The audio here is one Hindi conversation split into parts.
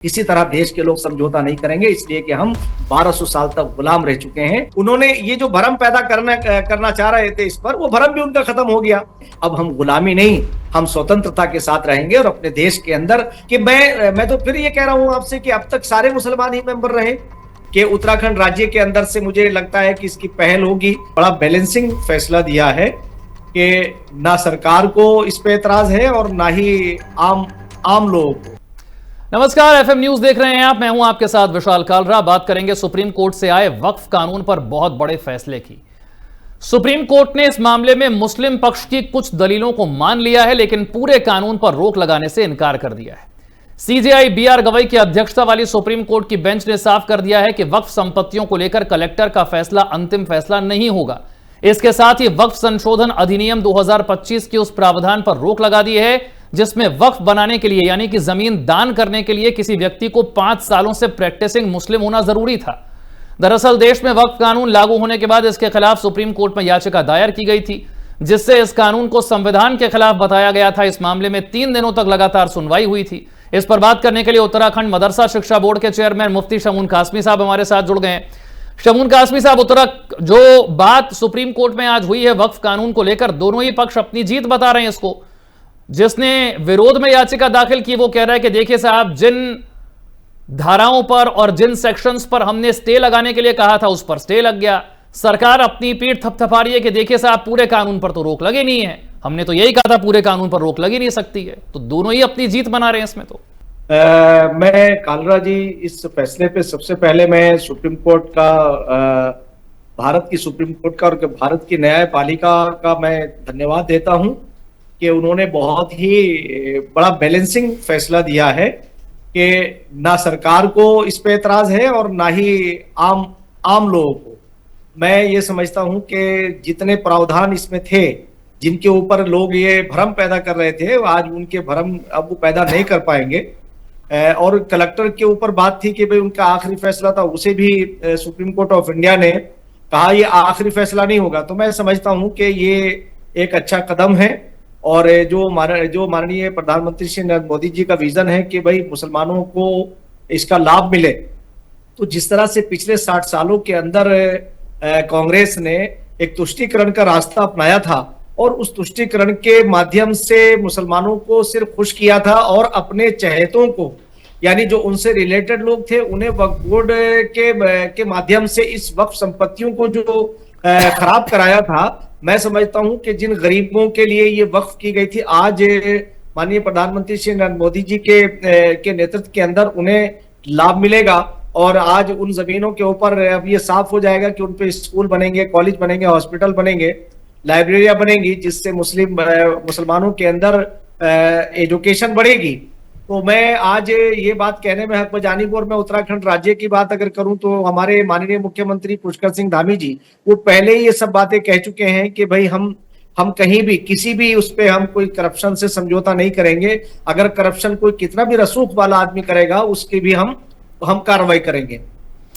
किसी तरह देश के लोग समझौता नहीं करेंगे, इसलिए कि हम 1200 साल तक गुलाम रह चुके हैं। उन्होंने ये जो भ्रम पैदा करना चाह रहे थे इस पर, वो भ्रम भी उनका खत्म हो गया। अब हम गुलामी नहीं, हम स्वतंत्रता के साथ रहेंगे और अपने देश के अंदर कि मैं तो फिर ये कह रहा हूं आपसे कि अब तक सारे मुसलमान ही मेंबर रहे कि उत्तराखंड राज्य के अंदर से मुझे लगता है कि इसकी पहल होगी। बड़ा बैलेंसिंग फैसला दिया है कि ना सरकार को इस पे एतराज है और ना ही आम लोगों को। नमस्कार, एफएम न्यूज देख रहे हैं आप। मैं हूं आपके साथ विशाल कालरा। बात करेंगे सुप्रीम कोर्ट से आए वक्फ कानून पर बहुत बड़े फैसले की। सुप्रीम कोर्ट ने इस मामले में मुस्लिम पक्ष की कुछ दलीलों को मान लिया है, लेकिन पूरे कानून पर रोक लगाने से इनकार कर दिया है। सीजेआई बीआर गवई की अध्यक्षता वाली सुप्रीम कोर्ट की बेंच ने साफ कर दिया है कि वक्फ संपत्तियों को लेकर कलेक्टर का फैसला अंतिम फैसला नहीं होगा। इसके साथ ही वक्फ संशोधन अधिनियम 2025 के उस प्रावधान पर रोक लगा दी है जिसमें वक्फ बनाने के लिए यानी कि जमीन दान करने के लिए किसी व्यक्ति को 5 सालों से प्रैक्टिसिंग मुस्लिम होना जरूरी था। दरअसल देश में वक्फ कानून लागू होने के बाद इसके खिलाफ सुप्रीम कोर्ट में याचिका दायर की गई थी, जिससे इस कानून को संविधान के खिलाफ बताया गया था। इस मामले में 3 दिनों तक लगातार सुनवाई हुई थी। इस पर बात करने के लिए उत्तराखंड मदरसा शिक्षा बोर्ड के चेयरमैन मुफ्ती शमून कासमी साहब हमारे साथ जुड़ गए हैं। शमून कासमी साहब, जो बात सुप्रीम कोर्ट में आज हुई है वक्फ कानून को लेकर, दोनों ही पक्ष अपनी जीत बता रहे हैं इसको। जिसने विरोध में याचिका दाखिल की वो कह रहा है कि देखिए साहब, जिन धाराओं पर और जिन सेक्शंस पर हमने स्टे लगाने के लिए कहा था उस पर स्टे लग गया। सरकार अपनी पीठ थपथपा रही है कि देखिए साहब, पूरे कानून पर तो रोक लगी नहीं है, हमने तो यही कहा था पूरे कानून पर रोक लगी नहीं सकती है। तो दोनों ही अपनी जीत बना रहे हैं इसमें। तो मैं कालरा जी, इस फैसले पे सबसे पहले मैं सुप्रीम कोर्ट का, भारत की सुप्रीम कोर्ट का और भारत की न्यायपालिका का मैं धन्यवाद देता हूं कि उन्होंने बहुत ही बड़ा बैलेंसिंग फैसला दिया है कि ना सरकार को इस पे एतराज है और ना ही आम लोगों को। मैं ये समझता हूं कि जितने प्रावधान इसमें थे, जिनके ऊपर लोग ये भ्रम पैदा कर रहे थे, आज उनके भ्रम अब वो पैदा नहीं कर पाएंगे। और कलेक्टर के ऊपर बात थी कि भाई उनका आखिरी फैसला था, उसे भी सुप्रीम कोर्ट ऑफ इंडिया ने कहा ये आखिरी फैसला नहीं होगा। तो मैं समझता हूं कि ये एक अच्छा कदम है और जो माननीय प्रधानमंत्री श्री नरेंद्र मोदी जी का विजन है कि भाई मुसलमानों को इसका लाभ मिले, तो जिस तरह से पिछले 60 सालों के अंदर कांग्रेस ने एक तुष्टीकरण का रास्ता अपनाया था और उस तुष्टीकरण के माध्यम से मुसलमानों को सिर्फ खुश किया था और अपने चहेतों को, यानी जो उनसे रिलेटेड लोग थे, उन्हें वक्फ बोर्ड के माध्यम से इस वक्फ संपत्तियों को जो खराब कराया था। मैं समझता हूं कि जिन गरीबों के लिए ये वक्फ की गई थी, आज माननीय प्रधानमंत्री श्री नरेंद्र मोदी जी के नेतृत्व के अंदर उन्हें लाभ मिलेगा और आज उन जमीनों के ऊपर अब ये साफ हो जाएगा कि उन पे स्कूल बनेंगे, कॉलेज बनेंगे, हॉस्पिटल बनेंगे, लाइब्रेरियां बनेंगी, जिससे मुसलमानों के अंदर एजुकेशन बढ़ेगी। तो मैं आज ये बात कहने में हक बजानिब, और मैं उत्तराखंड राज्य की बात अगर करूं तो हमारे माननीय मुख्यमंत्री पुष्कर सिंह धामी जी वो पहले ही ये सब बातें कह चुके हैं कि भाई हम कहीं भी किसी भी उस पे हम कोई करप्शन से समझौता नहीं करेंगे। अगर करप्शन कोई कितना भी रसूख वाला आदमी करेगा उसकी भी हम कार्रवाई करेंगे।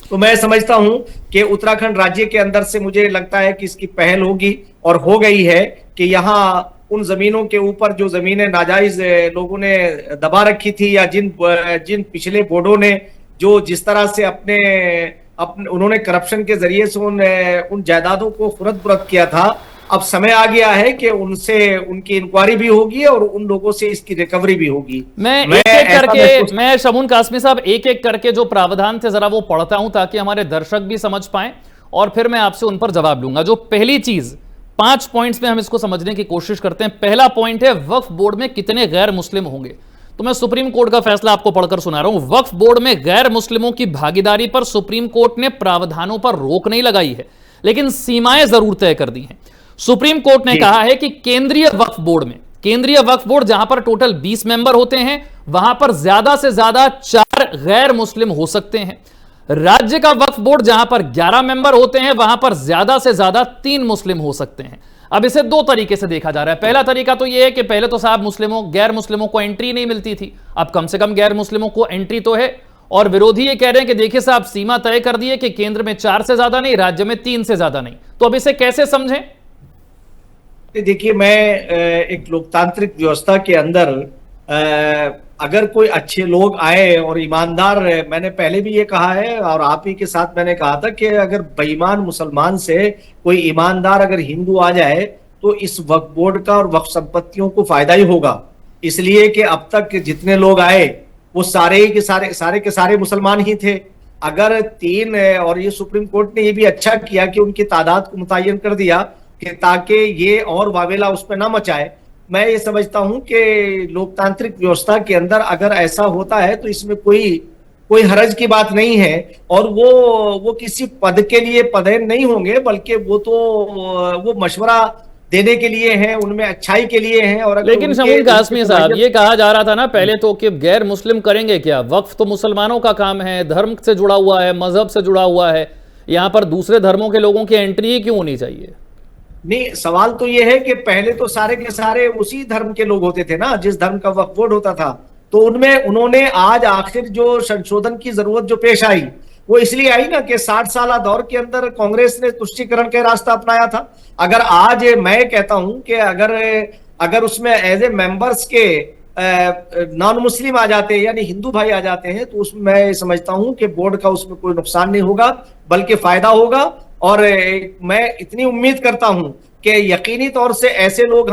तो मैं समझता हूं कि उत्तराखंड राज्य के अंदर से मुझे लगता है कि इसकी पहल होगी और हो गई है कि यहाँ उन जमीनों के ऊपर जो जमीनें नाजायज लोगों ने दबा रखी थी या जिन पिछले बोर्डों ने जो जिस तरह से अपने उन्होंने करप्शन के जरिए से उन जायदादों को खुरद बुरद किया था, अब समय आ गया है कि उनकी इंक्वायरी भी होगी और उन लोगों से इसकी रिकवरी भी होगी। मैं शमून कासमी साहब एक एक करके जो प्रावधान थे जरा वो पढ़ता हूं ताकि हमारे दर्शक भी समझ पाएं और फिर मैं आपसे उन पर जवाब लूंगा। जो पहली चीज, 5 पॉइंट्स में हम इसको समझने की कोशिश करते हैं। पहला पॉइंट है वक्फ बोर्ड में कितने गैर मुस्लिम होंगे। तो मैं सुप्रीम कोर्ट का फैसला आपको पढ़कर सुना रहा हूं। वक्फ बोर्ड में गैर मुस्लिमों की भागीदारी पर सुप्रीम कोर्ट ने प्रावधानों पर रोक नहीं लगाई है, लेकिन सीमाएं जरूर तय कर दी हैं। सुप्रीम कोर्ट ने कहा है कि केंद्रीय वक्फ बोर्ड जहां पर टोटल 20 मेंबर होते हैं, वहां पर ज्यादा से ज्यादा 4 गैर मुस्लिम हो सकते हैं। राज्य का वक्फ बोर्ड जहां पर 11 मेंबर होते हैं, वहां पर ज्यादा से ज्यादा 3 मुस्लिम हो सकते हैं। अब इसे 2 तरीके से देखा जा रहा है। पहला तरीका तो यह है कि पहले तो साहब गैर मुस्लिमों को एंट्री नहीं मिलती थी, अब कम से कम गैर मुस्लिमों को एंट्री तो है। और विरोधी ये कह रहे हैं कि देखिए साहब, सीमा तय कर दी है कि केंद्र में 4 से ज्यादा नहीं, राज्य में 3 से ज्यादा नहीं। तो अब इसे कैसे समझें? देखिए, मैं एक लोकतांत्रिक व्यवस्था के अंदर अगर कोई अच्छे लोग आए और ईमानदार, मैंने पहले भी ये कहा है और आप ही के साथ मैंने कहा था कि अगर बेईमान मुसलमान से कोई ईमानदार अगर हिंदू आ जाए तो इस वक्फ बोर्ड का और वक्फ संपत्तियों को फायदा ही होगा। इसलिए कि अब तक जितने लोग आए वो सारे के सारे मुसलमान ही थे। अगर तीन, और ये सुप्रीम कोर्ट ने ये भी अच्छा किया कि उनकी तादाद को मुतय्यन कर दिया कि ताकि ये और वावेला उस पर ना मचाए। मैं ये समझता हूं कि लोकतांत्रिक व्यवस्था के अंदर अगर ऐसा होता है तो इसमें कोई कोई हरज की बात नहीं है। और वो किसी पद के लिए पदेन नहीं होंगे, बल्कि वो मशवरा देने के लिए हैं, उनमें अच्छाई के लिए हैं। और अगर लेकिन शमून कासमी साहब, ये कहा जा रहा था ना पहले तो कि गैर मुस्लिम करेंगे क्या, वक्फ तो मुसलमानों का काम है, धर्म से जुड़ा हुआ है, मजहब से जुड़ा हुआ है, यहाँ पर दूसरे धर्मों के लोगों की एंट्री ही क्यों होनी चाहिए? नहीं, सवाल तो ये है कि पहले तो सारे के सारे उसी धर्म के लोग होते थे ना, जिस धर्म का वक्फ बोर्ड होता था। तो उनमें उन्होंने आज आखिर जो संशोधन की जरूरत जो पेश आई वो इसलिए आई ना कि 60 साल दौर के अंदर कांग्रेस ने तुष्टीकरण का रास्ता अपनाया था। अगर आज मैं कहता हूं कि अगर उसमें एज ए मेंबर्स के नॉन मुस्लिम आ जाते हैं, यानी हिंदू भाई आ जाते हैं, तो उसमें मैं समझता हूं कि बोर्ड का उसमें कोई नुकसान नहीं होगा बल्कि फायदा होगा। और मैं इतनी उम्मीद करता हूं कि यकीनी तौर से ऐसे लोग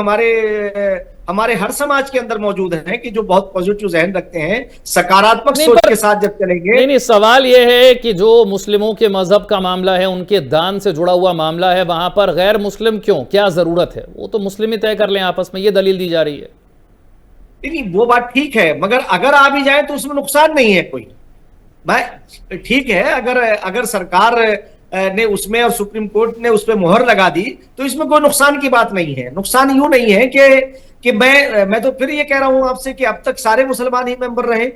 हमारे हर समाज के अंदर मौजूद हैं कि जो बहुत पॉजिटिव जहन रखते हैं, सकारात्मक सोच के साथ जब चलेंगे। नहीं, सवाल यह है कि जो मुस्लिमों के मजहब का मामला है, उनके दान से जुड़ा हुआ मामला है, वहां पर गैर मुस्लिम क्यों, क्या जरूरत है? वो तो मुस्लिम ही तय कर लें आपस में, ये दलील दी जा रही है। नहीं, वो बात ठीक है, मगर अगर आ भी जाए तो उसमें नुकसान नहीं है कोई। मैं ठीक है, अगर सरकार ने उसमें और सुप्रीम कोर्ट ने उस पर मोहर लगा दी तो इसमें कोई नुकसान की बात नहीं है। नुकसान यूं नहीं है कि मैं तो फिर ये कह रहा हूं आपसे कि अब तक सारे मुसलमान ही मेंबर रहे।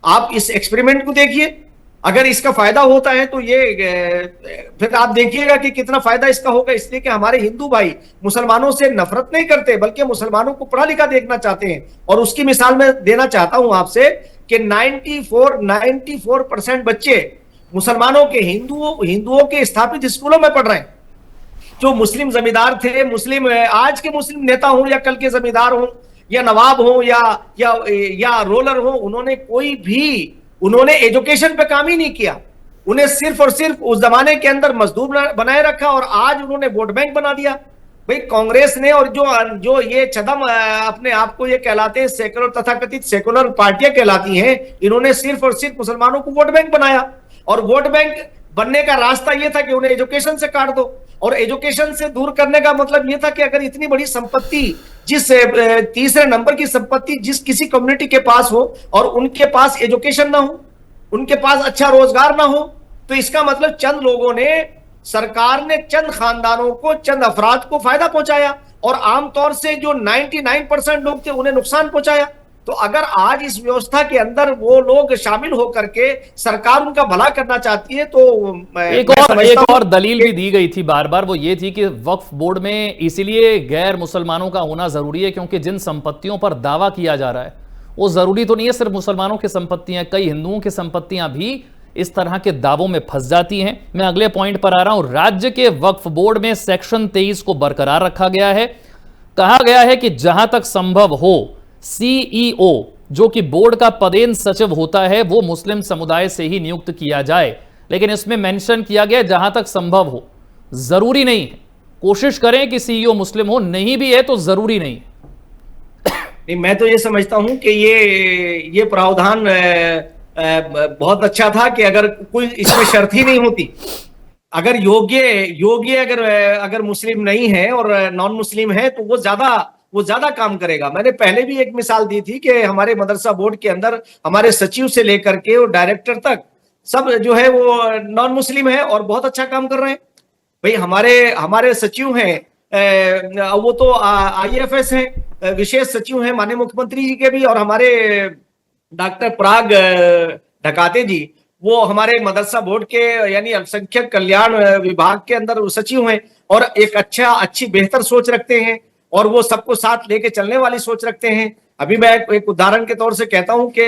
आप इस एक्सपेरिमेंट को देखिए, अगर इसका फायदा होता है तो फिर आप देखिएगा कि कितना फायदा इसका होगा। इसलिए कि हमारे हिंदू भाई मुसलमानों से नफरत नहीं करते, बल्कि मुसलमानों को पढ़ा लिखा देखना चाहते हैं। और उसकी मिसाल मैं देना चाहता हूं आपसे कि 94% बच्चे मुसलमानों के हिंदुओं के स्थापित स्कूलों में पढ़ रहे हैं। जो मुस्लिम जमींदार थे, आज के मुस्लिम नेता हो या कल के जमींदार हो या नवाब हो या रोलर हो, उन्होंने एजुकेशन पे काम ही नहीं किया। उन्हें सिर्फ और सिर्फ उस जमाने के अंदर मजदूर बनाए रखा और आज उन्होंने वोट बैंक बना दिया। भाई कांग्रेस ने और जो ये छदम अपने आप को ये कहलाते हैं सेकुलर, तथाकथित सेकुलर पार्टियां कहलाती हैं, इन्होंने सिर्फ और सिर्फ मुसलमानों को वोट बैंक बनाया। और वोट बैंक बनने का रास्ता यह था कि उन्हें एजुकेशन से काट दो। और एजुकेशन से दूर करने का मतलब यह था कि अगर इतनी बड़ी संपत्ति, जिस तीसरे नंबर की संपत्ति जिस किसी कम्युनिटी के पास हो और उनके पास एजुकेशन ना हो, उनके पास अच्छा रोजगार ना हो, तो इसका मतलब चंद लोगों ने, सरकार ने चंद खानदानों को, चंद अफराद को फायदा पहुंचाया और आमतौर से जो 99% लोग थे उन्हें नुकसान पहुंचाया। तो अगर आज इस व्यवस्था के अंदर वो लोग शामिल होकर के सरकार उनका भला करना चाहती है तो एक और दलील भी दी गई थी बार बार, वो ये थी कि वक्फ बोर्ड में इसीलिए गैर मुसलमानों का होना जरूरी है क्योंकि जिन संपत्तियों पर दावा किया जा रहा है वो जरूरी तो नहीं है सिर्फ मुसलमानों की संपत्तियां, कई हिंदुओं की संपत्तियां भी इस तरह के दावों में फंस जाती हैं। मैं अगले पॉइंट पर आ रहा हूं। राज्य के वक्फ बोर्ड में सेक्शन 23 को बरकरार रखा गया है। कहा गया है कि जहां तक संभव हो सीईओ, जो कि बोर्ड का पदेन सचिव होता है, वो मुस्लिम समुदाय से ही नियुक्त किया जाए। लेकिन इसमें मेंशन किया गया जहां तक संभव हो, जरूरी नहीं है। कोशिश करें कि सीईओ मुस्लिम हो, नहीं भी है तो जरूरी नहीं है। नहीं, मैं तो ये समझता हूं कि ये प्रावधान बहुत अच्छा था कि अगर कोई इसमें शर्त ही नहीं होती, अगर योग्य अगर मुस्लिम नहीं है और नॉन मुस्लिम है तो वो ज्यादा काम करेगा। मैंने पहले भी एक मिसाल दी थी कि हमारे मदरसा बोर्ड के अंदर हमारे सचिव से लेकर के और डायरेक्टर तक सब जो है वो नॉन मुस्लिम है और बहुत अच्छा काम कर रहे हैं। भाई हमारे सचिव हैं, वो तो IAFS हैं, विशेष सचिव हैं माननीय मुख्यमंत्री जी के भी, और हमारे डॉक्टर पराग ढकाते जी, वो हमारे मदरसा बोर्ड के यानी अल्पसंख्यक कल्याण विभाग के अंदर सचिव हैं और एक अच्छी बेहतर सोच रखते हैं और वो सबको साथ लेके चलने वाली सोच रखते हैं। अभी मैं एक उदाहरण के तौर से कहता हूं कि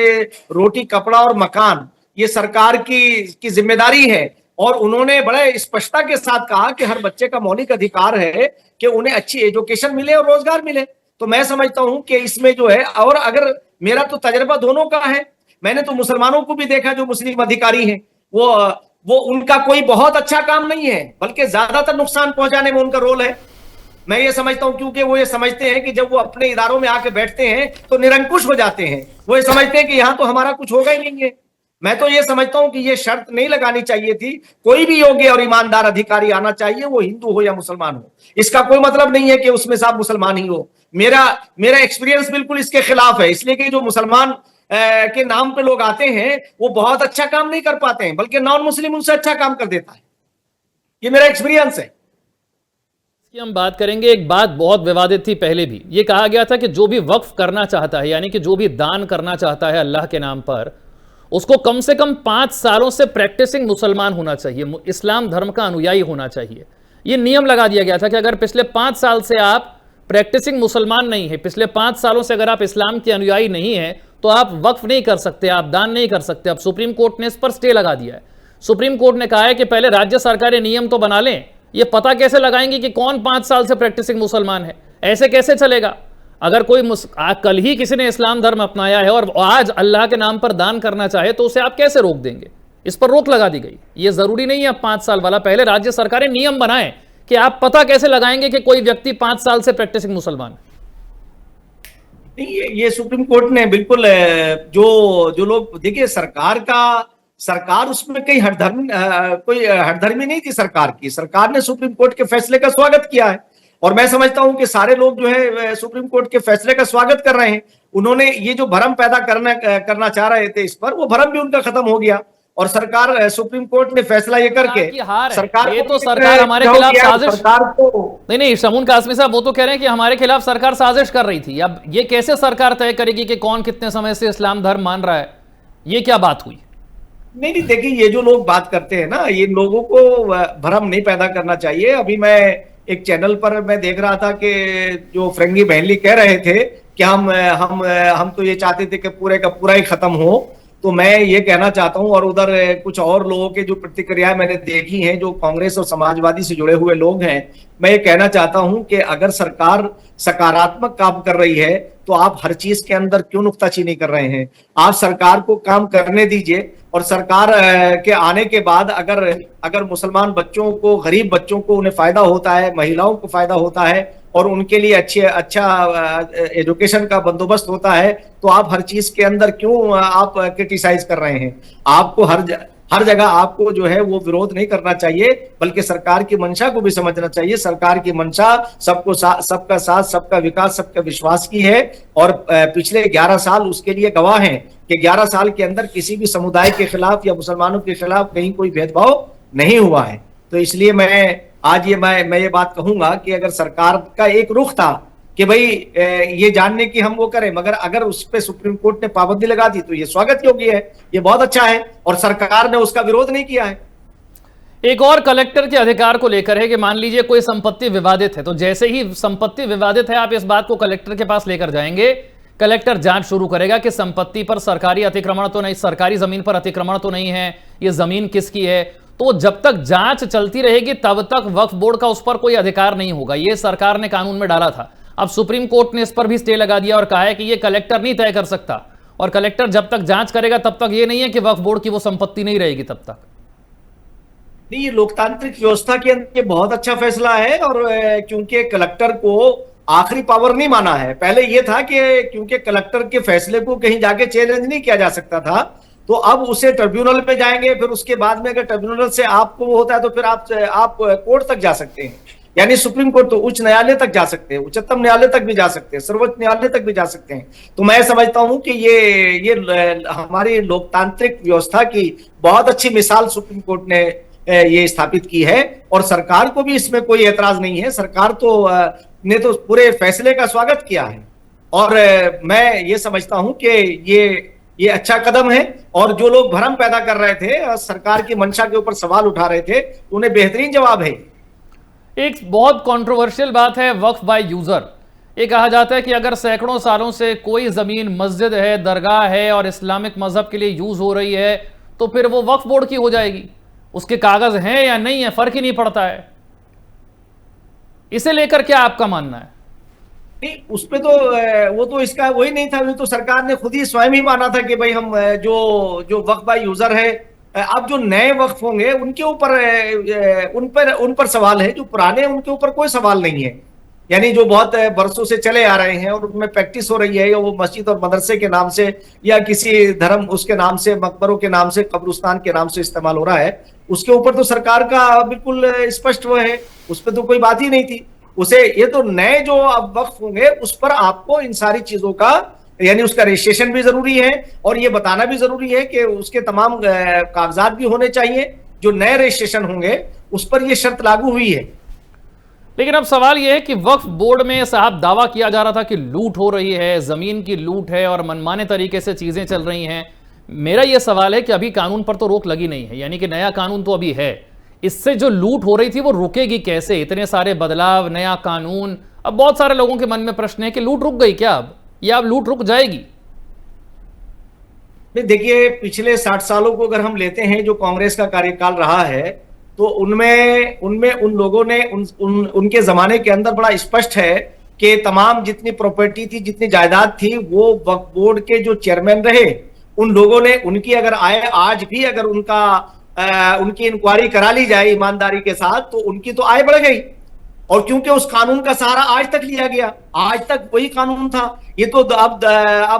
रोटी, कपड़ा और मकान ये सरकार की जिम्मेदारी है और उन्होंने बड़े स्पष्टता के साथ कहा कि हर बच्चे का मौलिक अधिकार है कि उन्हें अच्छी एजुकेशन मिले और रोजगार मिले। तो मैं समझता हूं कि इसमें जो है, और अगर मेरा तो तजर्बा दोनों का है। मैंने तो मुसलमानों को भी देखा जो मुस्लिम अधिकारी हैं, वो उनका कोई बहुत अच्छा काम नहीं है, बल्कि ज्यादातर नुकसान पहुंचाने में उनका रोल है। मैं ये समझता हूं, क्योंकि वो ये समझते हैं कि जब वो अपने इदारों में आके बैठते हैं तो निरंकुश हो जाते हैं। वो ये समझते हैं कि यहां तो हमारा कुछ होगा ही नहीं है। मैं तो ये समझता हूं कि ये शर्त नहीं लगानी चाहिए थी। कोई भी योग्य और ईमानदार अधिकारी आना चाहिए, वो हिंदू हो या मुसलमान हो। इसका कोई मतलब नहीं है कि उसमें सब मुसलमान ही हो। मेरा मेरा एक्सपीरियंस बिल्कुल इसके खिलाफ है, इसलिए कि जो मुसलमान के नाम पे लोग आते हैं वो बहुत अच्छा काम नहीं कर पाते हैं, बल्कि नॉन मुस्लिम उनसे अच्छा काम कर देता है। ये मेरा एक्सपीरियंस है। की हम बात करेंगे। एक बात बहुत विवादित थी पहले भी, ये कहा गया था कि जो भी वक्फ करना चाहता है, यानी कि जो भी दान करना चाहता है अल्लाह के नाम पर, उसको कम से कम 5 सालों से प्रैक्टिसिंग मुसलमान होना चाहिए, इस्लाम धर्म का अनुयायी होना चाहिए। ये नियम लगा दिया गया था कि अगर पिछले 5 साल से आप प्रैक्टिसिंग मुसलमान नहीं है, पिछले 5 सालों से अगर आप इस्लाम के अनुयायी नहीं है, तो आप वक्फ नहीं कर सकते, आप दान नहीं कर सकते। अब सुप्रीम कोर्ट ने इस पर स्टे लगा दिया है। सुप्रीम कोर्ट ने कहा है कि पहले राज्य सरकारें नियम तो बना लें, ये पता कैसे लगाएंगे कि कौन 5 साल से प्रैक्टिसिंग मुसलमान है? ऐसे कैसे चलेगा? अगर कोई कल ही किसी ने इस्लाम धर्म अपनाया है और आज अल्लाह के नाम पर दान करना चाहे तो उसे आप कैसे रोक देंगे? इस पर रोक लगा दी गई। ये जरूरी नहीं है अब 5 साल वाला, पहले राज्य सरकारें नियम बनाएं कि आप पता कैसे लगाएंगे कि कोई व्यक्ति 5 साल से प्रैक्टिसिंग मुसलमान है। ये सुप्रीम कोर्ट ने बिल्कुल जो लोग, देखिए सरकार उसमें कई कोई हठधर्मी नहीं थी सरकार की। सरकार ने सुप्रीम कोर्ट के फैसले का स्वागत किया है और मैं समझता हूं कि सारे लोग जो है सुप्रीम कोर्ट के फैसले का स्वागत कर रहे हैं। उन्होंने ये जो भ्रम पैदा करना चाह रहे थे इस पर, वो भ्रम भी उनका खत्म हो गया और सरकार, सुप्रीम कोर्ट ने फैसला ये करके सरकार ये तो सरकार हमारे खिलाफ साजिश, सरकार को नहीं शमून कासमी साहब वो तो कह रहे हैं कि हमारे खिलाफ सरकार साजिश कर रही थी। अब ये कैसे सरकार तय करेगी कि कौन कितने समय से इस्लाम धर्म मान रहा है? ये क्या बात हुई? नहीं, देखिए ये जो लोग बात करते हैं ना, ये लोगों को भ्रम नहीं पैदा करना चाहिए। अभी मैं एक चैनल पर मैं देख रहा था कि जो फिरंगी बहनली कह रहे थे कि हम तो ये चाहते थे कि पूरे का पूरा ही खत्म हो। तो मैं ये कहना चाहता हूं, और उधर कुछ और लोगों के जो प्रतिक्रियाएं मैंने देखी हैं, जो कांग्रेस और समाजवादी से जुड़े हुए लोग हैं, मैं ये कहना चाहता हूं कि अगर सरकार सकारात्मक काम कर रही है तो आप हर चीज के अंदर क्यों नुक्ताचीनी कर रहे हैं? आप सरकार को काम करने दीजिए और सरकार के आने के बाद अगर मुसलमान बच्चों को, गरीब बच्चों को उन्हें फायदा होता है, महिलाओं को फायदा होता है और उनके लिए अच्छा एजुकेशन का बंदोबस्त होता है, तो आप हर चीज के अंदर क्यों आप क्रिटिसाइज कर रहे हैं? आपको हर जगह आपको जो है वो विरोध नहीं करना चाहिए, बल्कि सरकार की मंशा को भी समझना चाहिए। सरकार की मंशा सबका साथ, सबका विकास, सबका विश्वास की है और पिछले 11 साल उसके लिए गवाह हैं कि 11 साल के अंदर किसी भी समुदाय के खिलाफ या मुसलमानों के खिलाफ कहीं कोई भेदभाव नहीं हुआ है। तो इसलिए मैं ये बात कहूंगा कि अगर सरकार का एक रुख था कि भाई ये जानने की हम वो करें, मगर अगर उस पे सुप्रीम कोर्ट ने पाबंदी लगा दी तो ये स्वागत योग्य है, ये बहुत अच्छा है और सरकार ने उसका विरोध नहीं किया है। एक और कलेक्टर के अधिकार को लेकर है कि मान लीजिए कोई संपत्ति विवादित है, तो जैसे ही संपत्ति विवादित है आप इस बात को कलेक्टर के पास लेकर जाएंगे, कलेक्टर जांच शुरू करेगा कि संपत्ति पर सरकारी अतिक्रमण तो नहीं, सरकारी जमीन पर अतिक्रमण तो नहीं है, ये जमीन किसकी है। तो जब तक जांच चलती रहेगी तब तक वक्फ बोर्ड का उस पर कोई अधिकार नहीं होगा। यह सरकार ने कानून में डाला था। अब सुप्रीम कोर्ट ने इस पर भी स्टे लगा दिया और कहा है कि यह कलेक्टर नहीं तय कर सकता और कलेक्टर जब तक जांच करेगा तब तक यह नहीं है कि वक्फ बोर्ड की वो संपत्ति नहीं रहेगी तब तक। नहीं, ये लोकतांत्रिक व्यवस्था के अंदर ये बहुत अच्छा फैसला है और क्योंकि कलेक्टर को आखिरी पावर नहीं माना है। पहले ये था कि क्योंकि कलेक्टर के फैसले को कहीं जाके चैलेंज नहीं किया जा सकता था, तो अब उसे ट्रिब्यूनल में जाएंगे, फिर उसके बाद में अगर ट्रिब्यूनल से आपको होता है तो फिर आप कोर्ट तक जा सकते हैं, यानी सुप्रीम कोर्ट, तो उच्च न्यायालय तक जा सकते हैं, उच्चतम न्यायालय तक भी जा सकते हैं, सर्वोच्च न्यायालय तक भी जा सकते हैं। तो मैं समझता हूं कि ये हमारी लोकतांत्रिक व्यवस्था की बहुत अच्छी मिसाल सुप्रीम कोर्ट ने ये स्थापित की है और सरकार को भी इसमें कोई एतराज नहीं है। सरकार ने तो पूरे फैसले का स्वागत किया है और मैं ये समझता हूं कि ये अच्छा कदम है और जो लोग भ्रम पैदा कर रहे थे, सरकार की मंशा के ऊपर सवाल उठा रहे थे, उन्हें बेहतरीन जवाब है। एक बहुत कंट्रोवर्शियल बात है वक्फ बाय यूजर। ये कहा जाता है कि अगर सैकड़ों सालों से कोई जमीन मस्जिद है, दरगाह है और इस्लामिक मजहब के लिए यूज हो रही है तो फिर वो वक्फ बोर्ड की हो जाएगी, उसके कागज हैं या नहीं है फर्क ही नहीं पड़ता है। इसे लेकर क्या आपका मानना है? नहीं, उसपे तो वो तो इसका वही नहीं था, वो तो सरकार ने खुद ही स्वयं ही माना था कि भाई हम जो जो वक्फ बाय यूजर है, अब जो नए वक्फ होंगे उनके ऊपर उन पर सवाल है, जो पुराने हैं उनके ऊपर कोई सवाल नहीं है। यानी जो बहुत बरसों से चले आ रहे हैं और उनमें प्रैक्टिस हो रही है, या वो मस्जिद और मदरसे के नाम से या किसी धर्म उसके नाम से, मकबरों के नाम से, कब्रिस्तान के नाम से इस्तेमाल हो रहा है, उसके ऊपर तो सरकार का बिल्कुल स्पष्ट वो है, उस पर तो कोई बात ही नहीं थी। उसे ये तो नए जो अब वक्फ होंगे उस पर आपको इन सारी चीजों का, यानी उसका रजिस्ट्रेशन भी जरूरी है और ये बताना भी जरूरी है कि उसके तमाम कागजात भी होने चाहिए। जो नए रजिस्ट्रेशन होंगे उस पर यह शर्त लागू हुई है। लेकिन अब सवाल यह है कि वक्फ बोर्ड में साहब दावा किया जा रहा था कि लूट हो रही है, जमीन की लूट है और मनमाने तरीके से चीजें चल रही हैं। मेरा यह सवाल है कि अभी कानून पर तो रोक लगी नहीं है, यानी कि नया कानून तो अभी है, इससे जो लूट हो रही थी वो रुकेगी कैसे? इतने सारे बदलाव, नया कानून, अब बहुत सारे लोगों के मन में प्रश्न है कि लूट रुक गई क्या अब, या अब लूट रुक जाएगी? नहीं, देखिए, पिछले 60 सालों को अगर हम लेते हैं जो कांग्रेस का कार्यकाल रहा है, तो उनमें उनमें उन लोगों ने उनके जमाने के अंदर बड़ा स्पष्ट है कि तमाम जितनी प्रॉपर्टी थी, जितनी जायदाद थी, वो वक्फ बोर्ड के जो चेयरमैन रहे उन लोगों ने, उनकी अगर आय आज भी अगर उनकी इंक्वायरी करा ली जाए ईमानदारी के साथ, तो उनकी तो आय बढ़ गई। और क्योंकि उस कानून का सहारा आज तक लिया गया, आज तक वही कानून था। ये तो अब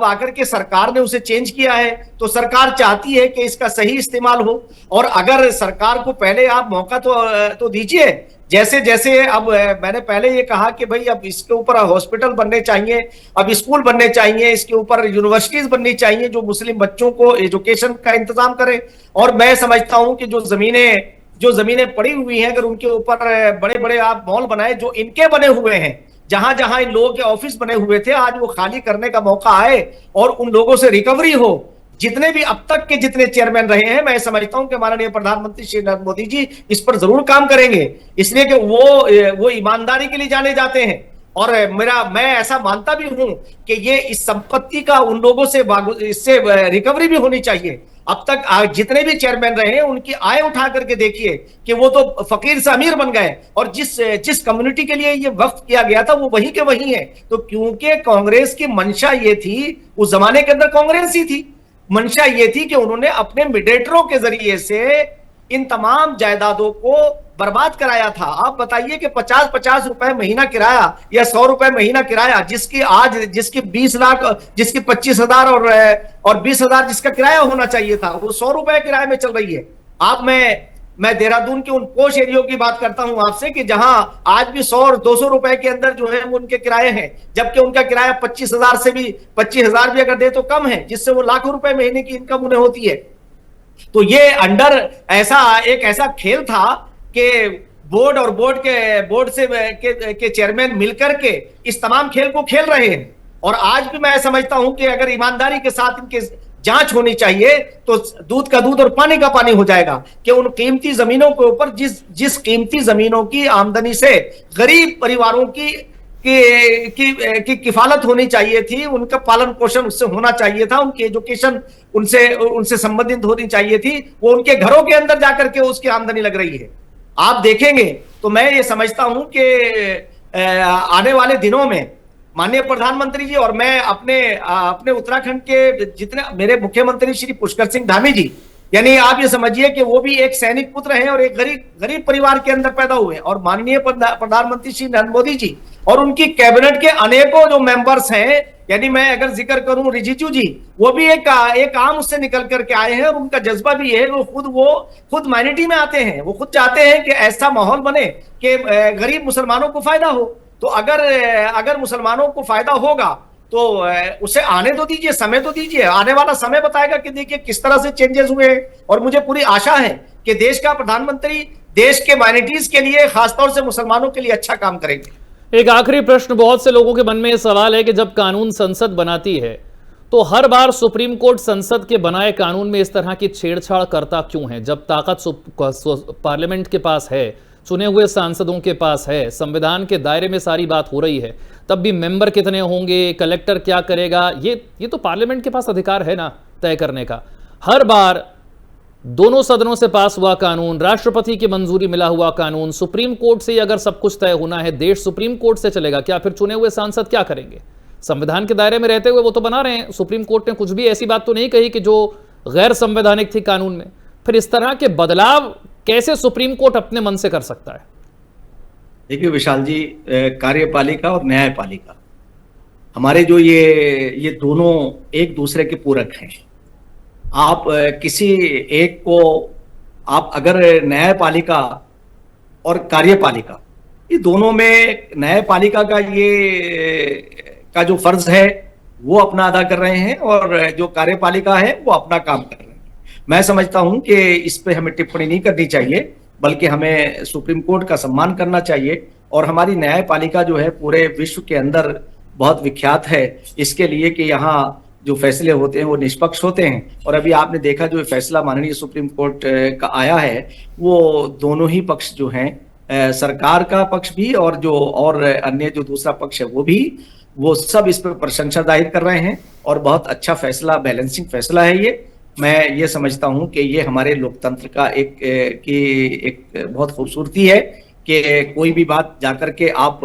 आकर के सरकार ने उसे चेंज किया है, तो सरकार चाहती है कि इसका सही इस्तेमाल हो। और अगर सरकार को पहले आप मौका तो दीजिए, जैसे जैसे अब मैंने पहले ये कहा कि भाई अब इसके ऊपर हॉस्पिटल बनने चाहिए, अब स्कूल बनने चाहिए, इसके ऊपर यूनिवर्सिटीज बननी चाहिए जो मुस्लिम बच्चों को एजुकेशन का इंतजाम करे। और मैं समझता हूं कि जो जमीनें पड़ी हुई हैं, अगर उनके ऊपर बड़े बड़े आप मॉल बनाए जो इनके बने हुए हैं, जहां जहां इन लोगों के ऑफिस बने हुए थे, आज वो खाली करने का मौका आए और उन लोगों से रिकवरी हो। जितने भी अब तक के जितने चेयरमैन रहे हैं, मैं समझता हूं कि माननीय प्रधानमंत्री श्री नरेंद्र मोदी जी इस पर जरूर काम करेंगे, इसलिए कि वो ईमानदारी के लिए जाने जाते हैं। और मैं ऐसा मानता भी हूं कि ये इस संपत्ति का उन लोगों से इससे रिकवरी भी होनी चाहिए। अब तक जितने भी चेयरमैन रहे हैं उनकी आय उठा करके देखिए कि वो तो फकीर से अमीर बन गए, और जिस कम्युनिटी के लिए ये वक्फ किया गया था वो वही के वही है। तो क्योंकि कांग्रेस की मंशा ये थी, उस जमाने के अंदर कांग्रेस ही थी, मंशा ये थी कि उन्होंने अपने मिडेटरों के जरिए से इन तमाम जायदादों को बर्बाद कराया था। आप बताइए कि 50-50 रुपए महीना किराया या 100 रुपए महीना किराया, जिसकी 20 लाख, जिसकी 25,000 और 20,000 जिसका किराया होना चाहिए था, वो 100 रुपए किराए में चल रही है। आप मैं देहरादून के उन पोश एरियो की बात करता हूं आपसे कि जहां आज भी 100 और 200 रुपए के अंदर जो है वो उनके किराए हैं, जबकि उनका किराया 25,000 भी अगर दे तो कम है, जिससे वो लाखों रुपए महीने की इनकम उन्हें होती है। तो ये अंडर एक ऐसा खेल था कि बोर्ड और बोर्ड के चेयरमैन मिलकर के इस तमाम खेल को खेल रहे हैं। और आज भी मैं समझता हूं कि अगर ईमानदारी के साथ इनके जांच होनी चाहिए तो दूध का दूध और पानी का पानी हो जाएगा कि उन कीमती जमीनों के ऊपर जिस कीमती जमीनों की आमदनी से गरीब परिवारों की किफालत होनी चाहिए थी, उनका पालन पोषण उससे होना चाहिए था, उनकी एजुकेशन उनसे संबंधित होनी चाहिए थी, वो उनके घरों के अंदर जाकर के उसकी आमदनी लग रही है। आप देखेंगे तो मैं ये समझता हूं कि आने वाले दिनों में माननीय प्रधानमंत्री जी और मैं अपने उत्तराखंड के जितने मेरे मुख्यमंत्री श्री पुष्कर सिंह धामी जी, यानी आप ये समझिए कि वो भी एक सैनिक पुत्र हैं और एक गरीब परिवार के अंदर पैदा हुए, और माननीय प्रधानमंत्री श्री नरेंद्र मोदी जी और उनकी कैबिनेट के अनेकों जो मेंबर्स हैं, यानी मैं अगर जिक्र करूं रिजिजू जी, वो भी एक आम उससे निकल करके आए हैं, और उनका जज्बा भी है, वो खुद माइनॉरिटी में आते हैं, वो खुद चाहते हैं कि ऐसा माहौल बने कि गरीब मुसलमानों को फायदा हो। तो अगर मुसलमानों को फायदा होगा तो उसे आने तो दीजिए, समय तो दीजिए, आने वाला समय बताएगा कि देखिए किस तरह से चेंजेस हुए हैं। और मुझे पूरी आशा है कि देश का प्रधानमंत्री देश के माइनॉरिटीज के लिए, खासतौर से मुसलमानों के लिए अच्छा काम करेंगे। एक आखिरी प्रश्न, बहुत से लोगों के मन में यह सवाल है कि जब कानून संसद बनाती है तो हर बार सुप्रीम कोर्ट संसद के बनाए कानून में इस तरह की छेड़छाड़ करता क्यों है? जब ताकत पार्लियामेंट के पास है, चुने हुए सांसदों के पास है, संविधान के दायरे में सारी बात हो रही है, तब भी मेंबर कितने होंगे, कलेक्टर क्या करेगा, ये तो पार्लियामेंट के पास अधिकार है ना तय करने का। हर बार दोनों सदनों से पास हुआ कानून, राष्ट्रपति की मंजूरी मिला हुआ कानून, सुप्रीम कोर्ट से ही अगर सब कुछ तय होना है, देश सुप्रीम कोर्ट से चलेगा, क्या फिर चुने हुए सांसद क्या करेंगे? संविधान के दायरे में रहते हुए वो तो बना रहे हैं, सुप्रीम कोर्ट ने कुछ भी ऐसी बात तो नहीं कही कि जो गैर संवैधानिक थी कानून में। फिर इस तरह के बदलाव कैसे सुप्रीम कोर्ट अपने मन से कर सकता है? देखिए विशाल जी, कार्यपालिका और न्यायपालिका हमारे जो ये दोनों एक दूसरे के पूरक हैं। आप किसी एक को आप अगर न्यायपालिका और कार्यपालिका, ये दोनों में न्यायपालिका का जो फर्ज है वो अपना अदा कर रहे हैं और जो कार्यपालिका है वो अपना काम कर रहे हैं। मैं समझता हूं कि इस पे हमें टिप्पणी नहीं करनी चाहिए, बल्कि हमें सुप्रीम कोर्ट का सम्मान करना चाहिए। और हमारी न्यायपालिका जो है पूरे विश्व के अंदर बहुत विख्यात है इसके लिए कि यहाँ जो फैसले होते हैं वो निष्पक्ष होते हैं। और अभी आपने देखा जो फैसला माननीय सुप्रीम कोर्ट का आया है, वो दोनों ही पक्ष जो हैं, सरकार का पक्ष भी और अन्य जो दूसरा पक्ष है वो सब इस पर प्रशंसा जाहिर कर रहे हैं और बहुत अच्छा फैसला, बैलेंसिंग फैसला है ये। मैं ये समझता हूं कि ये हमारे लोकतंत्र का एक बहुत खूबसूरती है कि कोई भी बात जाकर के आप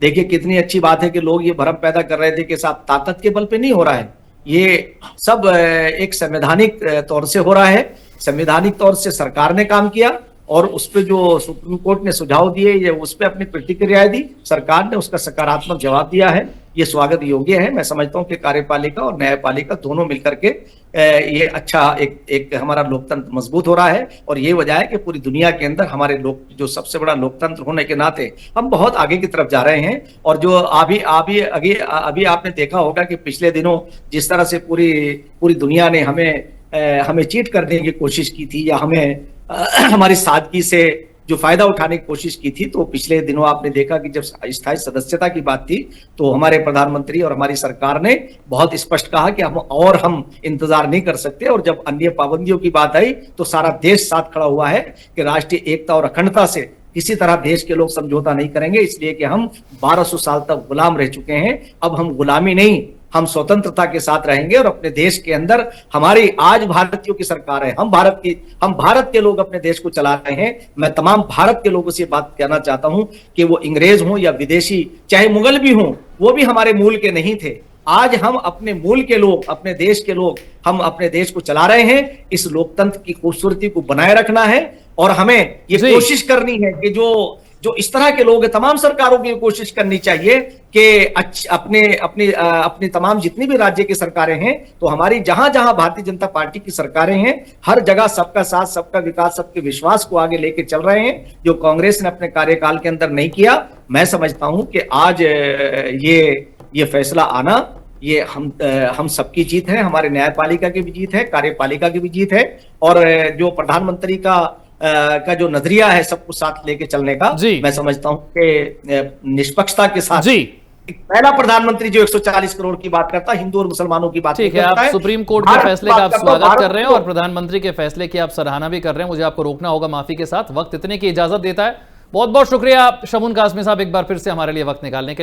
देखिए, कितनी अच्छी बात है कि लोग ये भ्रम पैदा कर रहे थे कि साहब ताकत के बल पे नहीं हो रहा है, ये सब एक संवैधानिक तौर से हो रहा है। संवैधानिक तौर से सरकार ने काम किया और उस पर जो सुप्रीम कोर्ट ने सुझाव दिए, ये उस पर अपनी प्रतिक्रिया दी, सरकार ने उसका सकारात्मक जवाब दिया है, ये स्वागत योग्य है। मैं समझता हूं कि कार्यपालिका और न्यायपालिका दोनों मिलकर के ये अच्छा एक हमारा लोकतंत्र मजबूत हो रहा है। और ये वजह है कि पूरी दुनिया के अंदर हमारे लोग जो सबसे बड़ा लोकतंत्र होने के नाते हम बहुत आगे की तरफ जा रहे हैं। और जो अभी आपने देखा होगा कि पिछले दिनों जिस तरह से पूरी दुनिया ने हमें चीट करने की कोशिश की थी या हमें हमारी सादगी से जो फायदा उठाने की कोशिश की थी, तो पिछले दिनों आपने देखा कि जब स्थायी सदस्यता की बात थी तो हमारे प्रधानमंत्री और हमारी सरकार ने बहुत स्पष्ट कहा कि हम इंतजार नहीं कर सकते। और जब अन्य पाबंदियों की बात आई तो सारा देश साथ खड़ा हुआ है कि राष्ट्रीय एकता और अखंडता से किसी तरह देश के लोग समझौता नहीं करेंगे, इसलिए कि हम 1200 साल तक गुलाम रह चुके हैं। अब हम गुलामी नहीं, हम स्वतंत्रता के साथ रहेंगे और अपने देश के अंदर हमारी आज भारतीयों की सरकार है, हम भारत के लोग अपने देश को चला रहे हैं। मैं तमाम भारत के लोगों से बात कहना चाहता हूं कि वो अंग्रेज हों या विदेशी, चाहे मुगल भी हों, वो भी हमारे मूल के नहीं थे। आज हम अपने मूल के लोग, अपने देश के लोग, हम अपने देश को चला रहे हैं। इस लोकतंत्र की खूबसूरती को बनाए रखना है और हमें ये कोशिश करनी है कि जो इस तरह के लोग हैं, तमाम सरकारों की कोशिश करनी चाहिए कि अपने तमाम जितनी भी राज्य की सरकारें हैं, तो हमारी जहां जहां भारतीय जनता पार्टी की सरकारें हैं, हर जगह सबका साथ, सबका विकास, सबके विश्वास को आगे लेके चल रहे हैं, जो कांग्रेस ने अपने कार्यकाल के अंदर नहीं किया। मैं समझता हूं कि आज ये फैसला आना, ये हम सबकी जीत है, हमारे न्यायपालिका की भी जीत है, कार्यपालिका की भी जीत है। और जो प्रधानमंत्री का जो नजरिया है सबको साथ लेके चलने का, मैं समझता हूं कि निष्पक्षता के साथ पहला प्रधानमंत्री जो 140 करोड़ की बात करता है, हिंदू और मुसलमानों की बात ठीक है। आप सुप्रीम कोर्ट के फैसले का आप स्वागत कर रहे हैं और प्रधानमंत्री के फैसले की आप सराहना भी कर रहे हैं। मुझे आपको रोकना होगा माफी के साथ, वक्त इतने की इजाजत देता है। बहुत बहुत शुक्रिया शमून कासमी साहब, एक बार फिर से हमारे लिए वक्त निकालने के लिए।